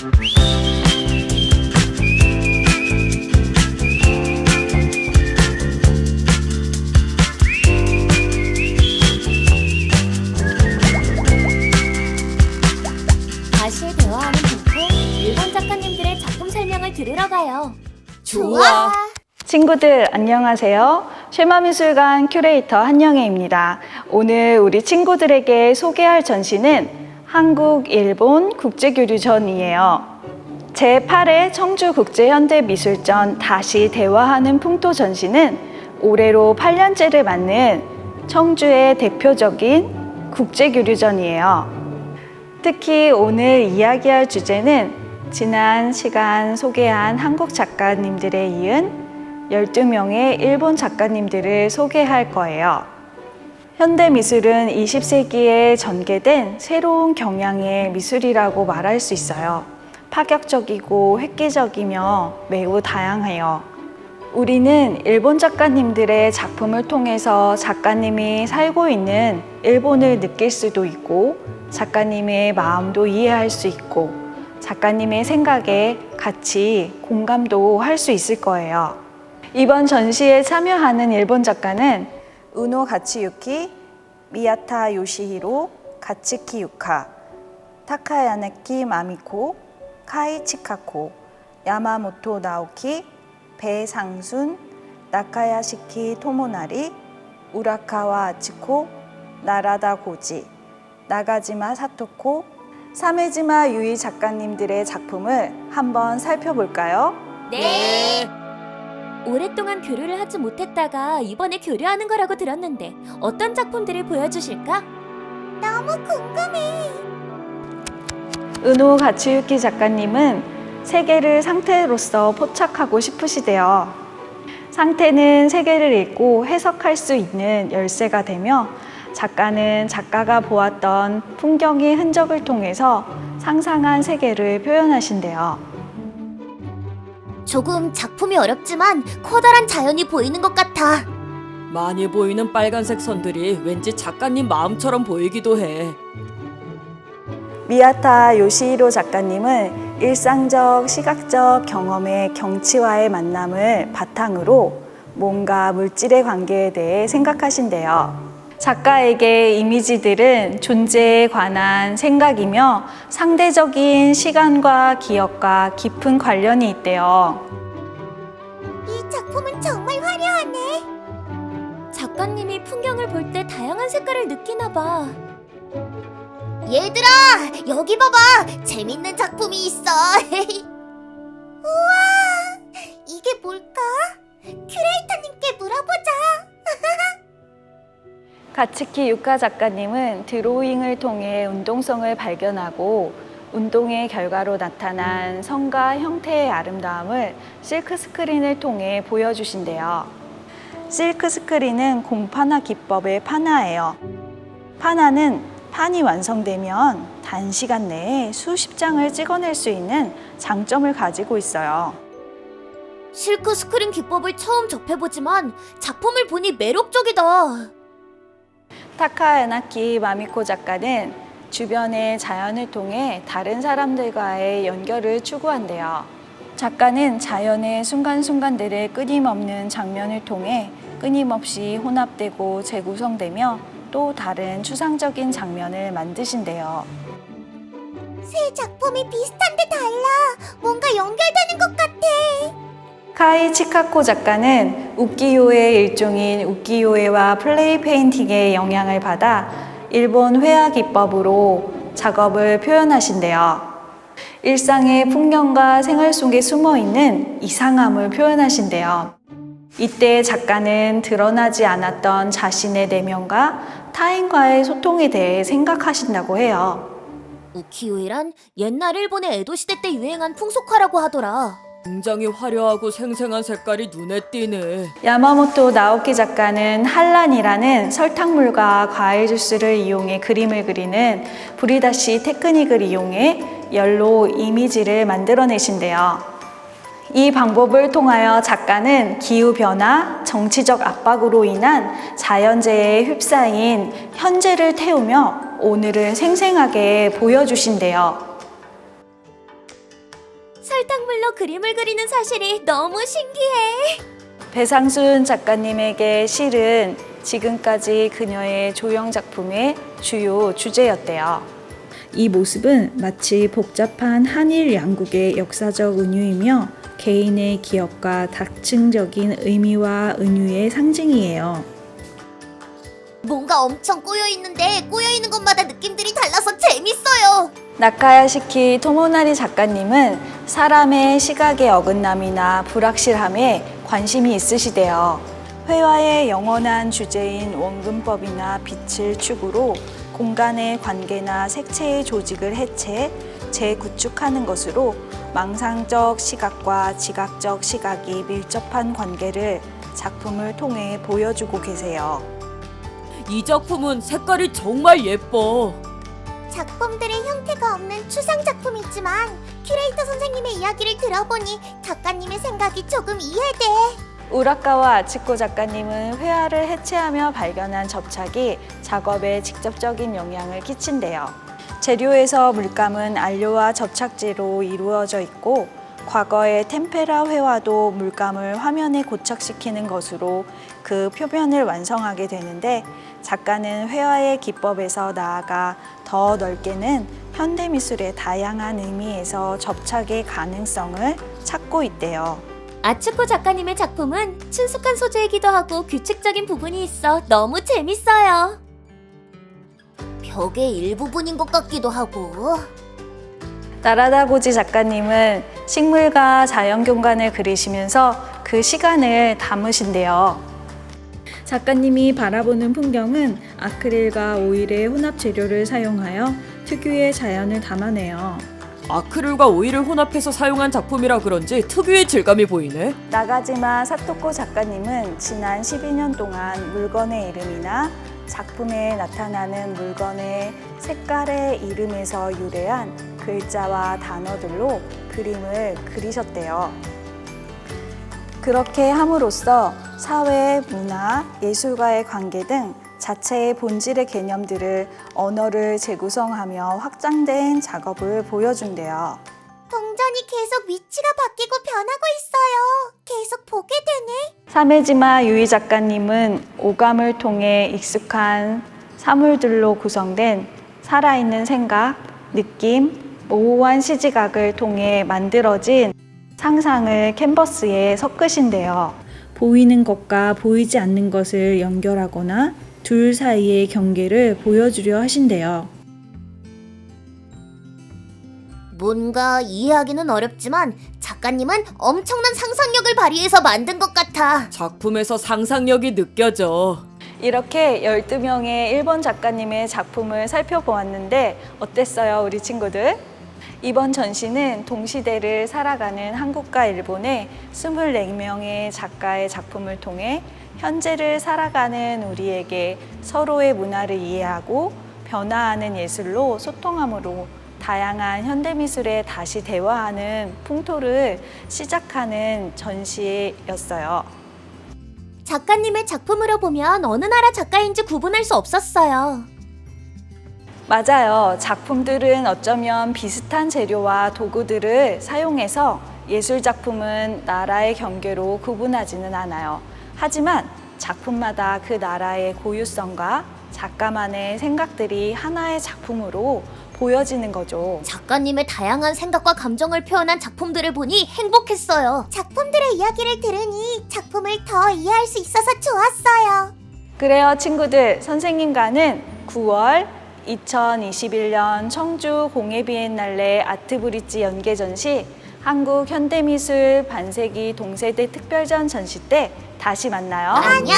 다시 대화하는 동포 일본 작가님들의 작품 설명을 들으러 가요. 좋아. 친구들 안녕하세요. 쉐마미술관 큐레이터 한영애입니다. 오늘 우리 친구들에게 소개할 전시는 한국-일본 국제교류전이에요. 제8회 청주국제현대미술전 다시 대화하는 풍토 전시는 올해로 8년째를 맞는 청주의 대표적인 국제교류전이에요. 특히 오늘 이야기할 주제는 지난 시간 소개한 한국 작가님들에 이은 12명의 일본 작가님들을 소개할 거예요. 현대미술은 20세기에 전개된 새로운 경향의 미술이라고 말할 수 있어요. 파격적이고 획기적이며 매우 다양해요. 우리는 일본 작가님들의 작품을 통해서 작가님이 살고 있는 일본을 느낄 수도 있고 작가님의 마음도 이해할 수 있고 작가님의 생각에 같이 공감도 할 수 있을 거예요. 이번 전시에 참여하는 일본 작가는 우노 가치유키, 미야타 요시히로, 가츠키 유카, 타카야네키 마미코, 카이 치카코, 야마모토 나오키, 배상순, 나카야시키 토모나리, 우라카와 아치코, 나라다 고지, 나가지마 사토코, 사메지마 유이 작가님들의 작품을 한번 살펴볼까요? 네. 오랫동안 교류를 하지 못했다가 이번에 교류하는 거라고 들었는데 어떤 작품들을 보여주실까? 너무 궁금해. 은호 가츠유키 작가님은 세계를 상태로서 포착하고 싶으시대요. 상태는 세계를 읽고 해석할 수 있는 열쇠가 되며 작가는 작가가 보았던 풍경의 흔적을 통해서 상상한 세계를 표현하신대요. 조금 작품이 어렵지만 커다란 자연이 보이는 것 같아. 많이 보이는 빨간색 선들이 왠지 작가님 마음처럼 보이기도 해. 미야타 요시히로 작가님은 일상적 시각적 경험의 경치와의 만남을 바탕으로 몸과 물질의 관계에 대해 생각하신대요. 작가에게 이미지들은 존재에 관한 생각이며 상대적인 시간과 기억과 깊은 관련이 있대요. 이 작품은 정말 화려하네. 작가님이 풍경을 볼 때 다양한 색깔을 느끼나 봐. 얘들아, 여기 봐봐. 재밌는 작품이 있어. 우와, 이게 뭘까? 큐레이터님께 물어보자. 가츠키 유카 작가님은 드로잉을 통해 운동성을 발견하고 운동의 결과로 나타난 성과 형태의 아름다움을 실크 스크린을 통해 보여주신대요. 실크 스크린은 공판화 기법의 판화예요. 판화는 판이 완성되면 단시간 내에 수십 장을 찍어낼 수 있는 장점을 가지고 있어요. 실크 스크린 기법을 처음 접해보지만 작품을 보니 매력적이다. 타카야나키 마미코 작가는 주변의 자연을 통해 다른 사람들과의 연결을 추구한대요. 작가는 자연의 순간순간들의 끊임없는 장면을 통해 끊임없이 혼합되고 재구성되며 또 다른 추상적인 장면을 만드신대요. 세 작품이 비슷한데 달라. 뭔가 연결되는 것 같아. 카이 치카코 작가는 우키요의 일종인 우키요에와 플레이 페인팅의 영향을 받아 일본 회화 기법으로 작업을 표현하신대요. 일상의 풍경과 생활 속에 숨어있는 이상함을 표현하신대요. 이때 작가는 드러나지 않았던 자신의 내면과 타인과의 소통에 대해 생각하신다고 해요. 우키요에란 옛날 일본의 에도 시대 때 유행한 풍속화라고 하더라. 굉장히 화려하고 생생한 색깔이 눈에 띄네. 야마모토 나오키 작가는 한란이라는 설탕물과 과일 주스를 이용해 그림을 그리는 부리다시 테크닉을 이용해 열로 이미지를 만들어내신대요. 이 방법을 통하여 작가는 기후변화, 정치적 압박으로 인한 자연재해에 휩싸인 현재를 태우며 오늘을 생생하게 보여주신대요. 설탕물로 그림을 그리는 사실이 너무 신기해. 배상순 작가님에게 실은 지금까지 그녀의 조형 작품의 주요 주제였대요. 이 모습은 마치 복잡한 한일 양국의 역사적 은유이며 개인의 기억과 다층적인 의미와 은유의 상징이에요. 뭔가 엄청 꼬여있는데 꼬여있는 것마다 느낌들이 달라서 재밌어요. 나카야시키 토모나리 작가님은 사람의 시각의 어긋남이나 불확실함에 관심이 있으시대요. 회화의 영원한 주제인 원근법이나 빛을 축으로 공간의 관계나 색채의 조직을 해체, 재구축하는 것으로 망상적 시각과 지각적 시각이 밀접한 관계를 작품을 통해 보여주고 계세요. 이 작품은 색깔이 정말 예뻐. 작품들의 형태가 없는 추상 작품이지만 큐레이터 선생님의 이야기를 들어보니 작가님의 생각이 조금 이해돼. 우라카와 아츠코 작가님은 회화를 해체하며 발견한 접착이 작업에 직접적인 영향을 끼친대요. 재료에서 물감은 안료와 접착제로 이루어져 있고 과거의 템페라 회화도 물감을 화면에 고착시키는 것으로 그 표면을 완성하게 되는데 작가는 회화의 기법에서 나아가 더 넓게는 현대미술의 다양한 의미에서 접착의 가능성을 찾고 있대요. 아츠코 작가님의 작품은 친숙한 소재이기도 하고 규칙적인 부분이 있어 너무 재밌어요. 벽의 일부분인 것 같기도 하고. 나라다 고지 작가님은 식물과 자연경관을 그리시면서 그 시간을 담으신대요. 작가님이 바라보는 풍경은 아크릴과 오일의 혼합 재료를 사용하여 특유의 자연을 담아내요. 아크릴과 오일을 혼합해서 사용한 작품이라 그런지 특유의 질감이 보이네. 나가지마 사토코 작가님은 지난 12년 동안 물건의 이름이나 작품에 나타나는 물건의 색깔의 이름에서 유래한 글자와 단어들로 그림을 그리셨대요. 그렇게 함으로써 사회, 문화, 예술과의 관계 등 자체의 본질의 개념들을 언어를 재구성하며 확장된 작업을 보여준대요. 동전이 계속 위치가 바뀌고 변하고 있어요. 계속 보게 되네. 사메지마 유이 작가님은 오감을 통해 익숙한 사물들로 구성된 살아있는 생각, 느낌, 모호한 시지각을 통해 만들어진 상상을 캔버스에 섞으신대요. 보이는 것과 보이지 않는 것을 연결하거나 둘 사이의 경계를 보여주려 하신대요. 뭔가 이해하기는 어렵지만 작가님은 엄청난 상상력을 발휘해서 만든 것 같아. 작품에서 상상력이 느껴져. 이렇게 12명의 일본 작가님의 작품을 살펴보았는데 어땠어요, 우리 친구들? 이번 전시는 동시대를 살아가는 한국과 일본의 24명의 작가의 작품을 통해 현재를 살아가는 우리에게 서로의 문화를 이해하고 변화하는 예술로 소통함으로 다양한 현대미술에 다시 대화하는 풍토를 시작하는 전시였어요. 작가님의 작품으로 보면 어느 나라 작가인지 구분할 수 없었어요. 맞아요. 작품들은 어쩌면 비슷한 재료와 도구들을 사용해서 예술 작품은 나라의 경계로 구분하지는 않아요. 하지만 작품마다 그 나라의 고유성과 작가만의 생각들이 하나의 작품으로 보여지는 거죠. 작가님의 다양한 생각과 감정을 표현한 작품들을 보니 행복했어요. 작품들의 이야기를 들으니 작품을 더 이해할 수 있어서 좋았어요. 그래요, 친구들. 선생님과는 9월 2021년 청주 공예비엔날레 아트브릿지 연계전시 한국 현대미술 반세기 동세대 특별전 전시 때 다시 만나요. 안녕!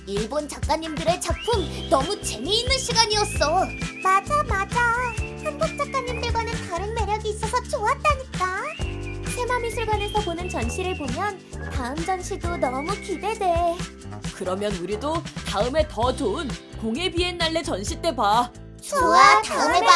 일본 작가님들의 작품 너무 재미있는 시간이었어. 맞아. 한국 작가님들과는 다른 매력이 있어서 좋았다니까. 세마미술관에서 보는 전시를 보면 다음 전시도 너무 기대돼. 그러면 우리도 다음에 더 좋은 공예 비엔날레 전시 때 봐. 좋아, 다음에 봐.